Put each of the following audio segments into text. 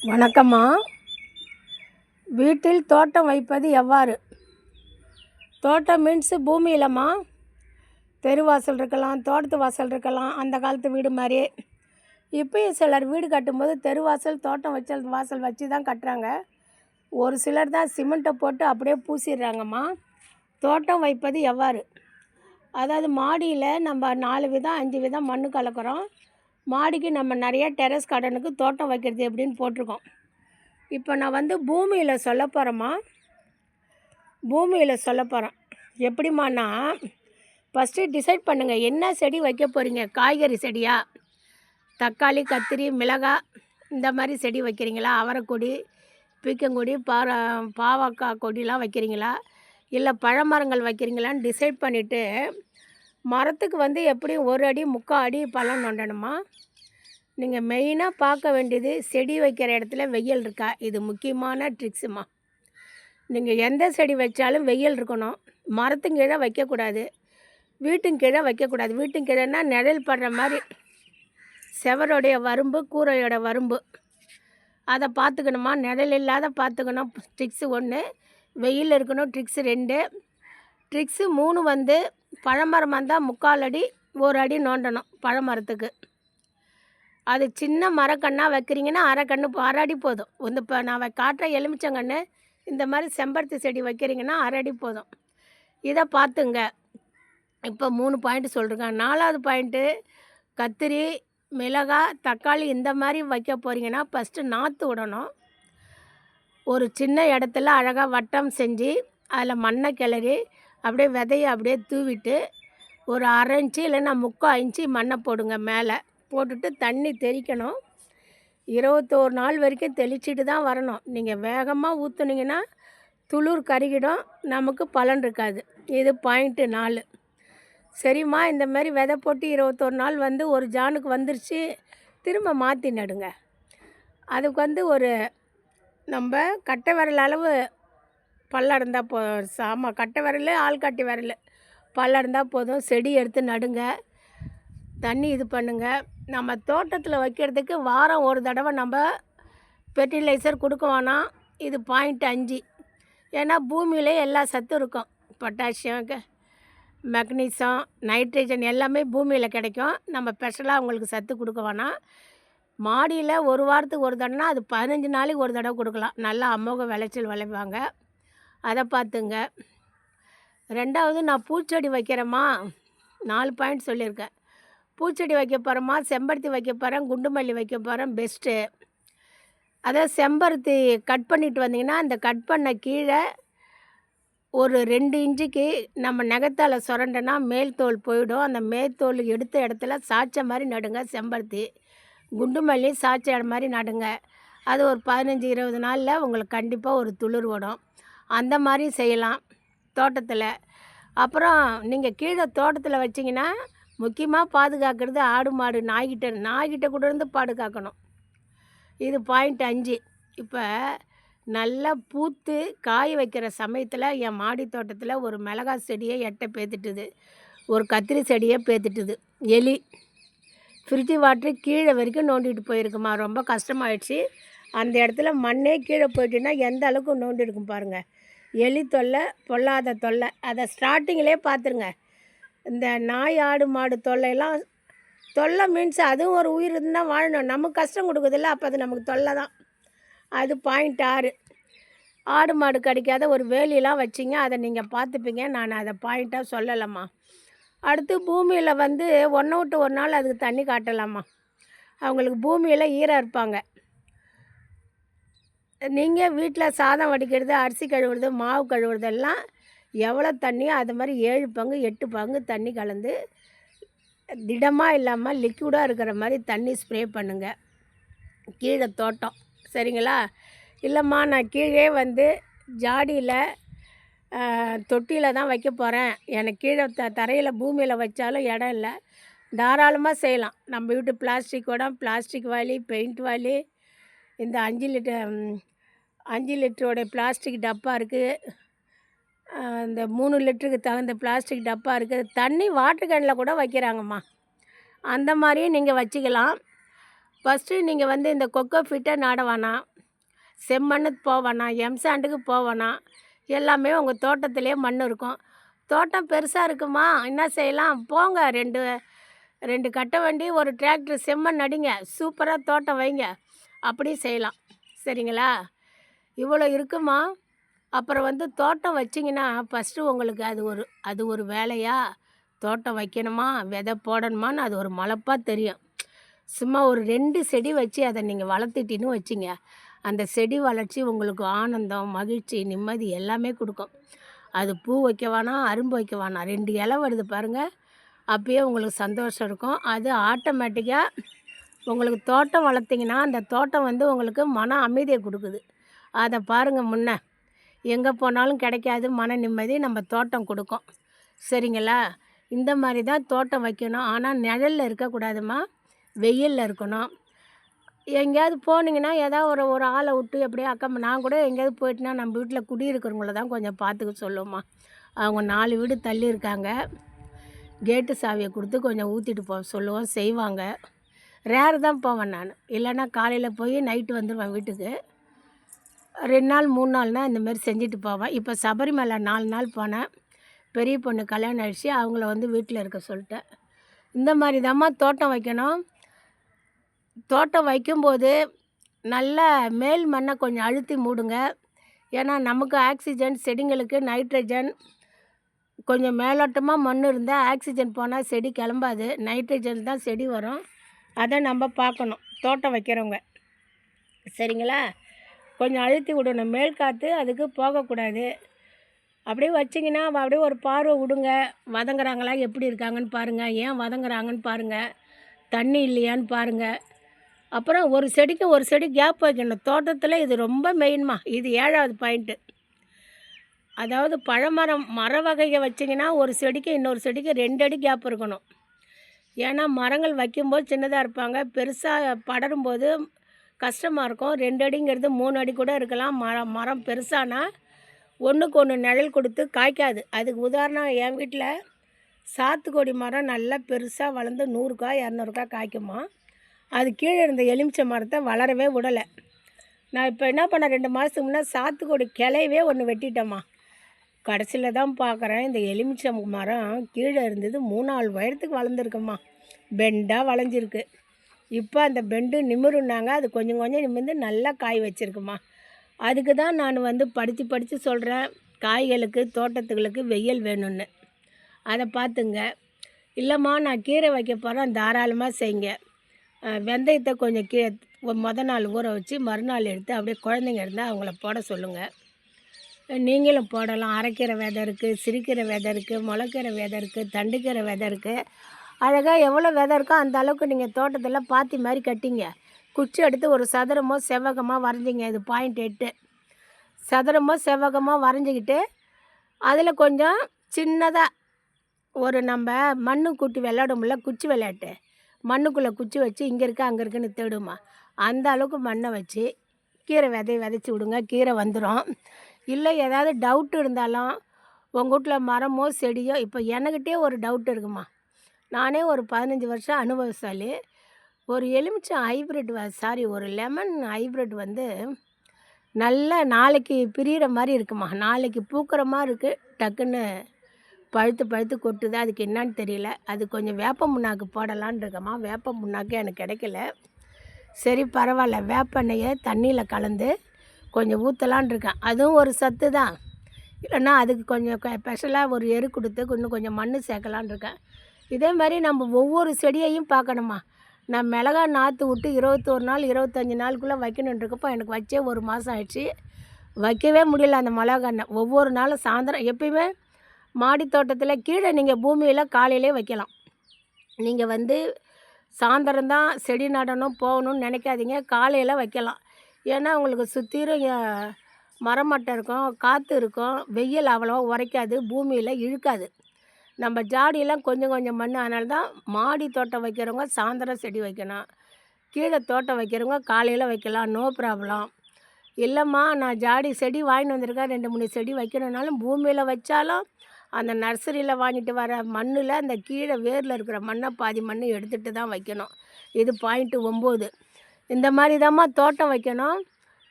வணக்கம்மா. வீட்டில் தோட்டம் வைப்பது எவ்வாறு? தோட்டம் மீன்ஸு பூமியிலம்மா. தெரு வாசல் இருக்கலாம், தோட்டத்து வாசல் இருக்கலாம், அந்த காலத்து வீடு மாதிரி. இப்போயும் சிலர் வீடு கட்டும்போது தெரு வாசல் தோட்டம் வாசல் வச்சு தான் கட்டுறாங்க. ஒரு சிலர் தான் சிமெண்ட்டை போட்டு அப்படியே பூசிடுறாங்கம்மா. தோட்டம் வைப்பது எவ்வாறு? அதாவது மாடியில் நம்ம 4 விதம் 5 விதம் மண் கலக்கிறோம். மாடிக்கு நம்ம நிறைய டெரஸ் கார்டனுக்கு தோட்டம் வைக்கிறது எப்படின்னு போட்டிருக்கோம். இப்போ நான் பூமியில் சொல்ல போகிறேம்மா. பூமியில் சொல்ல போகிறேன் எப்படிம்மாண்ணா, ஃபஸ்ட்டு டிசைட் பண்ணுங்கள் என்ன செடி வைக்க போகிறீங்க. காய்கறி செடியா, தக்காளி, கத்திரி, மிளகாய் இந்த மாதிரி செடி வைக்கிறீங்களா? அவரைக்கொடி, பீக்கங்கொடி, பாவக்காய் கொடிலாம் வைக்கிறீங்களா, இல்லை பழமரங்கள் வைக்கிறீங்களான்னு டிசைட் பண்ணிவிட்டு மரத்துக்கு எப்படியும் 1 அடி 3/4 அடி பள்ளம் நோண்டணுமா. நீங்கள் மெயினாக பார்க்க வேண்டியது செடி வைக்கிற இடத்துல வெயில் இருக்கா. இது முக்கியமான ட்ரிக்ஸுமா. நீங்கள் எந்த செடி வச்சாலும் வெயில் இருக்கணும். மரத்துக்கு கீழே வைக்கக்கூடாது, வீட்டுக்கு கீழே வைக்கக்கூடாது. வீட்டுக்கு கீழேன்னா நிழல் படுற மாதிரி செவரோடைய வரம்பு, கூரையோட வரம்பு அதை பார்த்துக்கணுமா. நிழல் இல்லாத பார்த்துக்கணும். ட்ரிக்ஸு 1. வெயில் இருக்கணும். ட்ரிக்ஸு 2. ட்ரிக்ஸு 3 பழமரம் வந்தால் 3/4 அடி 1 அடி நோண்டணும் பழமரத்துக்கு. அது சின்ன மரக்கண்ணாக வைக்கிறீங்கன்னா அரை அடி போதும். இப்போ நான் காட்டுற எலுமிச்சங்கன்று இந்த மாதிரி செம்பருத்தி செடி வைக்கிறீங்கன்னா 1/2 அடி போதும். இதை பார்த்துங்க. இப்போ 3 பாயிண்ட்டு சொல்கிறேங்க. 4வது பாயிண்ட்டு, கத்திரி, மிளகாய், தக்காளி இந்த மாதிரி வைக்க போகிறீங்கன்னா ஃபஸ்ட்டு நாற்று விடணும். ஒரு சின்ன இடத்துல அழகாக வட்டம் செஞ்சு அதில் மண்ணை கிளறி அப்படியே விதையை அப்படியே தூவிட்டு ஒரு 1/2 இன்ச்சு இல்லைன்னா 3/4 இன்ச்சு மண்ணை போடுங்க. மேலே போட்டுட்டு தண்ணி தெளிக்கணும். 21 நாள் வரைக்கும் தெளிச்சிட்டு தான் வரணும். நீங்கள் வேகமாக ஊற்றுனீங்கன்னா துளிர் கருகிடும், நமக்கு பலன் இருக்காது. இது பாயிண்ட்டு 4. சரிம்மா, இந்த மாதிரி விதை போட்டு 21 நாள் ஒரு ஜானுக்கு வந்துருச்சு, திரும்ப மாற்றி நடுங்க. அதுக்கு ஒரு நம்ம கட்டை விரல் அளவு பள்ளம் இருந்தால் ஆமாம், கட்டை விரல் ஆள்காட்டி விரல் பள்ளம் இருந்தால் போதும். செடி எடுத்து நடுங்க, தண்ணி இது பண்ணுங்க. நம்ம தோட்டத்தில் வைக்கிறதுக்கு வாரம் ஒரு தடவை நம்ம ஃபெர்டிலைசர் கொடுக்க வேணாம். இது பாயிண்ட் 5. ஏன்னா பூமியிலே எல்லா சத்தும் இருக்கும். பொட்டாசியம், மெக்னீசியம், நைட்ரஜன் எல்லாமே பூமியில் கிடைக்கும். நம்ம ஸ்பெஷலாக அவங்களுக்கு சத்து கொடுக்க வேணாம். மாடியில் ஒரு வாரத்துக்கு ஒரு தடவைனா அது 15 நாளைக்கு ஒரு தடவை கொடுக்கலாம். நல்லா அமோக விளைச்சல் விளைவாங்க. அதை பார்த்துங்க. 2வது, நான் பூச்செடி வைக்கிறேம்மா. 4 பாயிண்ட் சொல்லியிருக்கேன். பூச்செடி வைக்க போகிறேம்மா, செம்பருத்தி வைக்க போகிறேன், குண்டுமல்லி வைக்க போகிறேன். பெஸ்ட்டு அதாவது செம்பருத்தி கட் பண்ணிட்டு வந்தீங்கன்னா அந்த கட் பண்ண கீழே ஒரு 2 இன்ச்சுக்கு நம்ம நகத்தால் சுரண்டனா மேல் தோல் போயிடும். அந்த மேல் தோல் எடுத்த இடத்துல சாய்ச்ச மாதிரி நடுங்க. செம்பருத்தி, குண்டுமல்லி சாய்ச்ச இடம் மாதிரி நடுங்க. அது ஒரு 15-20 நாளில் உங்களுக்கு கண்டிப்பாக ஒரு துளிர் வரும். அந்த மாதிரி செய்யலாம் தோட்டத்தில். அப்புறம் நீங்கள் கீழே தோட்டத்தில் வச்சிங்கன்னா முக்கியமாக பாதுகாக்கிறது ஆடு மாடு நாய்கிட்ட கூட இருந்து பாதுகாக்கணும். இது பாயிண்ட் 5. இப்போ நல்லா பூத்து காய வைக்கிற சமயத்தில் என் மாடி தோட்டத்தில் ஒரு மிளகாய் செடியை எட்டை பேத்துட்டுது, ஒரு கத்திரி செடியை பேத்துட்டுது. எலி ஃப்ரிட்ஜு வாட்ரு கீழே வரைக்கும் நோண்டிட்டு போயிருக்குமா. ரொம்ப கஷ்டமாயிடுச்சு. அந்த இடத்துல மண்ணே கீழே போயிட்டுன்னா எந்த அளவுக்கு நோண்டி இருக்கும் பாருங்கள். எலி தொல்லை, பொல்லாத தொல்லை. அதை ஸ்டார்டிங்கிலே பார்த்துருங்க. இந்த நாய், ஆடு, மாடு தொல்லை மீன்ஸ் அதுவும் ஒரு உயிர் இருந்தால் வாழணும். நமக்கு கஷ்டம் கொடுக்குதில்ல, அப்போ அது நமக்கு தொல்லை தான். அது பாயிண்ட் 6. ஆடு மாடு கடிக்காத ஒரு வேலியெலாம் வச்சிங்க, அதை நீங்கள் பார்த்துப்பீங்க. நான் அதை பாயிண்ட்டாக சொல்லலாம்மா. அடுத்து பூமியில் ஒன்று விட்டு ஒரு நாள் அதுக்கு தண்ணி காட்டலாமா. அவங்களுக்கு பூமியில் ஈரம் இருப்பாங்க. நீங்கள் வீட்டில் சாதம் வடிக்கிறது, அரிசி கழுவுறது, மாவு கழுவுறதெல்லாம் எவ்வளோ தண்ணியோ அது மாதிரி 7 பங்கு 8 பங்கு தண்ணி கலந்து திடமாக இல்லாமல் லிக்விடாக இருக்கிற மாதிரி தண்ணி ஸ்ப்ரே பண்ணுங்கள் கீழே தோட்டம். சரிங்களா? இல்லைம்மா, நான் கீழே ஜாடியில் தொட்டியில் தான் வைக்க போகிறேன், எனக்கு கீழே தரையில் பூமியில் வச்சாலும் இடம் இல்லை, தாராளமாக செய்யலாம். நம்ம வீட்டு பிளாஸ்டிக் குடம், பிளாஸ்டிக் வாளி, பெயிண்ட் வாளி, இந்த 5 லிட்டரோட பிளாஸ்டிக் டப்பா இருக்குது, இந்த 3 லிட்டருக்கு தகுந்த பிளாஸ்டிக் டப்பா இருக்குது. தண்ணி வாட்டர் கேனில் கூட வைக்கிறாங்கம்மா. அந்த மாதிரியும் நீங்கள் வச்சுக்கலாம். ஃபஸ்ட்டு நீங்கள் வந்து இந்த கொக்கோ ஃபிட்டை நாட வேணாம், செம்மண்ணுக்கு போக வேணாம், எம்சாண்டுக்கு போக வேணாம். எல்லாமே உங்கள் தோட்டத்திலே மண் இருக்கும். தோட்டம் பெருசாக இருக்குமா, என்ன செய்யலாம், போங்க 2 கட்டை வண்டி, ஒரு டிராக்டர் செம்மண் அடிங்க, சூப்பராக தோட்டம் வைங்க. அப்படியும் செய்யலாம். சரிங்களா? இவ்வளோ இருக்குமா. அப்புறம் வந்து தோட்டம் வச்சிங்கன்னா ஃபஸ்ட்டு உங்களுக்கு அது ஒரு வேலையா, தோட்டம் வைக்கணுமா, விதை போடணுமான்னு அது ஒரு மலப்பாக தெரியும். சும்மா ஒரு 2 செடி வச்சு அதை நீங்கள் வளர்த்துட்டின்னு வச்சிங்க, அந்த செடி வளர்ச்சி உங்களுக்கு ஆனந்தம், மகிழ்ச்சி, நிம்மதி எல்லாமே கொடுக்கும். அது பூ வைக்க வேணாம், அரும்பு வைக்க வேணாம், 2 இலை வருது பாருங்கள், அப்பயே உங்களுக்கு சந்தோஷம் இருக்கும். அது ஆட்டோமேட்டிக்காக உங்களுக்கு தோட்டம் வளர்த்திங்கன்னா அந்த தோட்டம் வந்து உங்களுக்கு மன அமைதியை கொடுக்குது. அதை பாருங்கள். எங்கே போனாலும் கிடைக்காது மன நிம்மதி, நம்ம தோட்டம் கொடுக்கும். சரிங்களா? இந்த மாதிரி தான் தோட்டம் வைக்கணும். ஆனால் நிழலில் இருக்கக்கூடாதும்மா, வெயிலில் இருக்கணும். எங்கேயாவது போனீங்கன்னா ஏதாவது ஒரு ஆளை விட்டு எப்படியோ நான் கூட எங்கேயாவது போயிட்டுனா நம்ம வீட்டில் குடியிருக்கிறவங்கள தான் கொஞ்சம் பார்த்துக்க சொல்லுவோம்மா. அவங்க 4 வீடு தள்ளி இருக்காங்க. கேட்டு சாவியை கொடுத்து கொஞ்சம் ஊற்றிட்டு போக சொல்லுவோம், செய்வாங்க. ரேர் தான் போவேன் நான். இல்லைன்னா காலையில் போய் நைட்டு வந்துடுவேன் வீட்டுக்கு. 2 நாள் 3 நாள்னால் இந்தமாரி செஞ்சுட்டு போவேன். இப்போ சபரிமலை 4 நாள் போனேன். பெரிய பொண்ணு கல்யாணம் ஆகிடுச்சு, அவங்கள வந்து வீட்டில் இருக்க சொல்லிட்டேன். இந்த மாதிரி தாம்மா தோட்டம் வைக்கணும். தோட்டம் வைக்கும்போது நல்ல மேல் மண்ணை கொஞ்சம் அழுத்தி மூடுங்க. ஏன்னா நமக்கு ஆக்சிஜன், செடிங்களுக்கு நைட்ரஜன், கொஞ்சம் மேலோட்டமாக மண் இருந்தால் ஆக்சிஜன் போனால் செடி கிளம்பாது, நைட்ரஜன் தான் செடி வரும். அதை நம்ம பார்க்கணும் தோட்டம் வைக்கிறவங்க. சரிங்களா? கொஞ்சம் அழுத்தி விடணும், மேல் காற்று அதுக்கு போகக்கூடாது. அப்படியே வச்சிங்கன்னா அப்படியே ஒரு பார்வை விடுங்க. வதங்குறாங்களா, எப்படி இருக்காங்கன்னு பாருங்கள், ஏன் வதங்குறாங்கன்னு பாருங்கள், தண்ணி இல்லையான்னு பாருங்கள். அப்புறம் ஒரு செடி கேப் வைக்கணும். தோட்டத்தில் இது ரொம்ப மெயின்மா. இது 7வது பாயிண்ட்டு. அதாவது மர வகையை வச்சிங்கன்னா ஒரு செடிக்கு இன்னொரு செடிக்கு 2 அடி கேப் இருக்கணும். ஏன்னா மரங்கள் வைக்கும்போது சின்னதாக இருப்பாங்க, பெருசாக படரும்போது கஷ்டமாக இருக்கும். 2 அடிங்கிறது 3 அடி கூட இருக்கலாம். மரம் பெருசானா ஒன்றுக்கு ஒன்று நிழல் கொடுத்து காய்க்காது. அதுக்கு உதாரணம் என் வீட்டில் சாத்துக்கொடி மரம் நல்லா பெருசாக வளர்ந்து 100 காய் 200 காய் காய்க்குமா. அது கீழே இருந்த எலுமிச்சை மரத்தை வளரவே விடலை. நான் இப்போ என்ன பண்ணேன், 2 மாதத்துக்கு முன்னே சாத்துக்கொடி கிளையவே ஒன்று வெட்டிட்டேம்மா. கடைசியில் தான் பார்க்குறேன், இந்த எலுமிச்சை மரம் கீழே இருந்தது 3-4 உயரத்துக்கு வளர்ந்துருக்குமா, பெண்டாக வளைஞ்சிருக்கு. இப்போ அந்த பெண்டு நிமிருன்னாங்க, அது கொஞ்சம் கொஞ்சம் நிமிர்ந்து நல்லா காய் வச்சுருக்குமா. அதுக்கு தான் நான் வந்து படித்து சொல்கிறேன், காய்களுக்கு தோட்டத்துகளுக்கு வெயில் வேணும்னு. அதை பார்த்துங்க. இல்லைம்மா நான் கீரை வைக்க போகிறேன், தாராளமாக செய்யுங்க. வெந்தயத்தை கொஞ்சம் மொதல் நாள் ஊற வச்சு மறுநாள் எடுத்து அப்படியே குழந்தைங்க இருந்தால் அவங்கள போட சொல்லுங்கள். நீங்களும் போடலாம். அரைக்கீரை விதை இருக்குது, சிறுக்கீரை விதை இருக்குது, முளைக்கீரை விதை இருக்குது, தண்டுக்கீரை விதை இருக்குது. அழகாக எவ்வளோ விதை இருக்கோ அந்த அளவுக்கு நீங்கள் தோட்டத்தில் பாத்தி மாதிரி கட்டிங்க. குச்சி எடுத்து ஒரு சதுரமோ செவ்வகமாக வரைஞ்சிங்க. இது பாயிண்ட் 8. சதுரமோ செவ்வகமாக வரைஞ்சிக்கிட்டு அதில் கொஞ்சம் சின்னதாக ஒரு நம்ம மண்ணு கூட்டி விளையாடும்ல, குச்சி விளையாட்டு, மண்ணுக்குள்ளே குச்சி வச்சு இங்கே இருக்க அங்கே இருக்குன்னு தேடுமா, அந்த அளவுக்கு மண்ணை வச்சு கீரை விதைச்சி விடுங்க. கீரை வந்துடும். இல்லை ஏதாவது டவுட் இருந்தாலும் உங்கள் வீட்டில் மரமோ செடியோ, இப்போ என்கிட்டே ஒரு டவுட் இருக்குமா. நானே ஒரு 15 வருஷம் அனுபவசாலி. ஒரு எலுமிச்சை ஹைப்ரிட் ஒரு லெமன் ஹைப்ரிட் வந்து நல்லா நாளைக்கு பிரிகிற மாதிரி இருக்குமா, நாளைக்கு பூக்கிற மாதிரி இருக்குது, டக்குன்னு பழுத்து கொட்டுது. அதுக்கு என்னான்னு தெரியல. அது கொஞ்சம் வேப்ப முன்னாக்கு போடலான்னு இருக்கம்மா. வேப்ப முன்னாக்கு எனக்கு கிடைக்கல. சரி பரவாயில்ல, வேப்பெண்ணெயை தண்ணியில் கலந்து கொஞ்சம் ஊற்றலான் இருக்கேன். அதுவும் ஒரு சத்து தான். இல்லைன்னா அதுக்கு கொஞ்சம் ஸ்பெஷலாக ஒரு எரு கொடுத்து கொஞ்சம் மண் சேர்க்கலான் இருக்கேன். இதே மாதிரி நம்ம ஒவ்வொரு செடியையும் பார்க்கணுமா. நான் மிளகா நாற்று விட்டு 21 நாள் 25 நாளுக்குள்ளே வைக்கணுன்றக்கப்போ எனக்கு வச்சே 1 மாதம் ஆயிடுச்சு. வைக்கவே முடியல அந்த மிளகாண்ணை. ஒவ்வொரு நாளும் சாயந்தரம் எப்பயுமே மாடி தோட்டத்தில் கீழே நீங்கள் பூமியில் காலையிலே வைக்கலாம். நீங்கள் வந்து சாயந்தரம் தான் செடி நடணும் போகணும்னு நினைக்காதீங்க, காலையில் வைக்கலாம். ஏன்னா உங்களுக்கு சுற்றிலும் மரமட்டை இருக்கும், காற்று இருக்கும், வெயில் அவ்வளோவா உரைக்காது, பூமியில் இழுக்காது. நம்ம ஜாடியெல்லாம் கொஞ்சம் மண். அதனால தான் மாடி தோட்டம் வைக்கிறவங்க சாயந்தரம் செடி வைக்கணும், கீழே தோட்டம் வைக்கிறவங்க காலையில் வைக்கலாம், நோ ப்ராப்ளம். இல்லைம்மா நான் ஜாடி செடி வாங்கிட்டு வந்திருக்கேன், 2-3 செடி வைக்கணுன்னாலும் பூமியில் வச்சாலும் அந்த நர்சரியில் வாங்கிட்டு வர மண்ணில் அந்த கீழே வேரில் இருக்கிற மண்ணை பாதி மண் எடுத்துகிட்டு தான் வைக்கணும். இது பாயிண்ட்டு 9. இந்த மாதிரி தாம்மா தோட்டம் வைக்கணும்.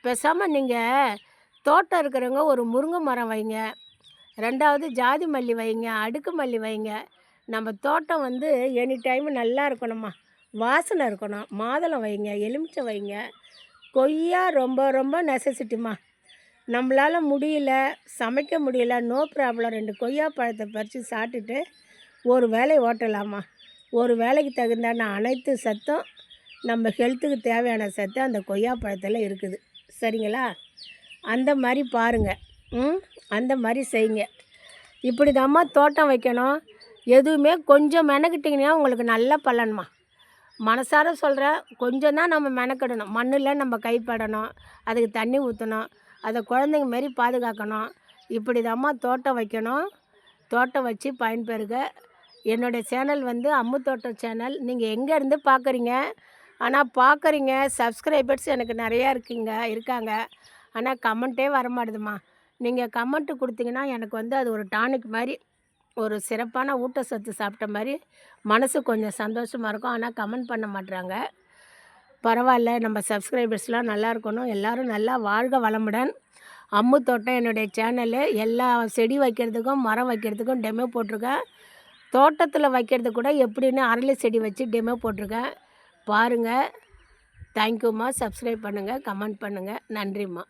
பேசாமல் நீங்கள் தோட்டம் இருக்கிறவங்க ஒரு முருங்கை மரம் வைங்க, 2வது ஜாதி மல்லி வைங்க, அடுக்கு மல்லி வைங்க. நம்ம தோட்டம் வந்து எனி டைம் நல்லா இருக்கணும்மா, வாசனை இருக்கணும். மாதுளம் வைங்க, எலுமிச்சை வைங்க. கொய்யா ரொம்ப ரொம்ப நெசசிட்டிம்மா. நம்மளால் முடியல, சமைக்க முடியல, நோ ப்ராப்ளம். 2 கொய்யா பழத்தை பறித்து சாப்பிட்டுட்டு ஒரு வேலையை ஓட்டலாமா. ஒரு வேலைக்கு தகுந்தான அனைத்து சத்தும், நம்ம ஹெல்த்துக்கு தேவையான சத்து அந்த கொய்யா பழத்தில் இருக்குது. சரிங்களா? அந்த மாதிரி பாருங்கள். அந்த மாதிரி செய்யுங்க. இப்படி தாம்மா தோட்டம் வைக்கணும். எதுவுமே கொஞ்சம் மெனக்கிட்டிங்கன்னா உங்களுக்கு நல்ல பலன்மா. மனசார சொல்கிறேன், கொஞ்சம் தான் நம்ம மெனக்கிடணும். மண்ணில் நம்ம கைப்படணும், அதுக்கு தண்ணி ஊற்றணும், அதை குழந்தைங்க மாரி பாதுகாக்கணும். இப்படி தாம்மா தோட்டம் வைக்கணும். தோட்டம் வச்சு பயன்பெறுக. என்னுடைய சேனல் வந்து அம்மு தோட்டம் சேனல். நீங்கள் எங்கேருந்து பார்க்குறீங்க? ஆனால் பார்க்குறீங்க, சப்ஸ்கிரைபர்ஸ் எனக்கு நிறையா இருக்காங்க. ஆனால் கமெண்ட்டே வரமாட்டுதும்மா. நீங்கள் கமெண்ட்டு கொடுத்தீங்கன்னா எனக்கு வந்து அது ஒரு டானிக் மாதிரி, ஒரு சிறப்பான ஊட்டச்சத்து சாப்பிட்ட மாதிரி மனசு கொஞ்சம் சந்தோஷமாக இருக்கும். ஆனால் கமெண்ட் பண்ண மாட்றாங்க. பரவாயில்ல, நம்ம சப்ஸ்கிரைபர்ஸ்லாம் நல்லா இருக்கணும். எல்லோரும் நல்லா வாழ்க வளமுடன். அம்மு தோட்டம் என்னுடைய சேனலு. எல்லா செடி வைக்கிறதுக்கும் மரம் வைக்கிறதுக்கும் டெமோ போட்டிருக்கேன். தோட்டத்தில் வைக்கிறது கூட எப்படின்னு அரளி செடி வச்சு டெமோ போட்டிருக்கேன். பாருங்கள். தேங்க்யூம்மா. சப்ஸ்கிரைப் பண்ணுங்கள், கமெண்ட் பண்ணுங்கள். நன்றிம்மா.